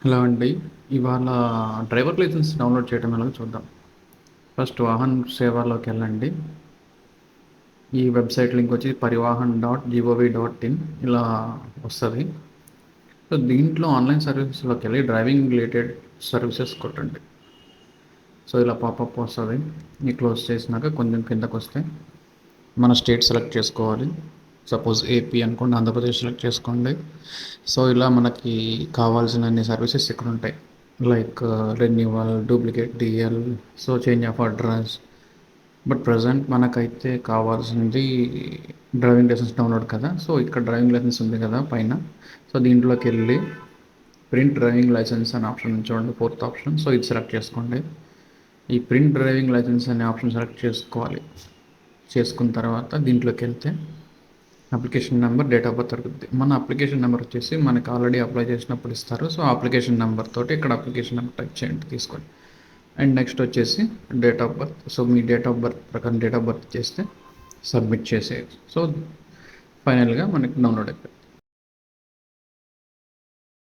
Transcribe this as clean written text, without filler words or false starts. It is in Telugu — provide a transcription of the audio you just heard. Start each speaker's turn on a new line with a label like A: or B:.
A: హలో అండి. ఇవాళ డ్రైవర్ లైసెన్స్ డౌన్లోడ్ చేయడం ఎలాగో చూద్దాం. ఫస్ట్ వాహన్ సేవలోకి వెళ్ళండి. ఈ వెబ్సైట్ లింక్ వచ్చి పరివాహన్.gov.in ఇలా వస్తుంది. సో దీంట్లో ఆన్లైన్ సర్వీసెస్లోకి వెళ్ళి డ్రైవింగ్ రిలేటెడ్ సర్వీసెస్ కొట్టండి. సో ఇలా పాపప్ వస్తుంది. ఈ క్లోజ్ చేసినాక కొంచెం కిందకు వస్తే మన స్టేట్ సెలెక్ట్ చేసుకోవాలి. సపోజ్ ఏపీ అనుకోండి, ఆంధ్రప్రదేశ్ సెలెక్ట్ చేసుకోండి. సో ఇలా మనకి కావాల్సిన అన్ని సర్వీసెస్ ఇక్కడ ఉంటాయి. Like renewal, duplicate DL, so change of address. But present మనకైతే కావాల్సింది డ్రైవింగ్ లైసెన్స్ డౌన్లోడ్ కదా. సో ఇక్కడ డ్రైవింగ్ లైసెన్స్ ఉంది కదా పైన. సో దీంట్లోకి వెళ్ళి ప్రింట్ డ్రైవింగ్ లైసెన్స్ అనే ఆప్షన్ చూడండి, ఫోర్త్ ఆప్షన్. సో ఇది సెలెక్ట్ చేసుకోండి. ఈ ప్రింట్ డ్రైవింగ్ లైసెన్స్ అనే ఆప్షన్ సెలెక్ట్ చేసుకోవాలి. చేసుకున్న తర్వాత దీంట్లోకి వెళ్తే application number, date of birth అడుగుద్ది. మన అప్లికేషన్ నెంబర్ వచ్చేసి మనకి ఆల్రెడీ అప్లై చేసినప్పుడు ఇస్తారు. సో అప్లికేషన్ నెంబర్ తోటి ఇక్కడ అప్లికేషన్ నెంబర్ టైప్ చేయండి, తీసుకోండి. అండ్ నెక్స్ట్ వచ్చేసి date of birth. So me date of birth ప్రకారం డేట్ ఆఫ్ బర్త్ చేస్తే సబ్మిట్ చేసేయచ్చు. సో ఫైనల్గా మనకి డౌన్లోడ్ అయిపోయింది.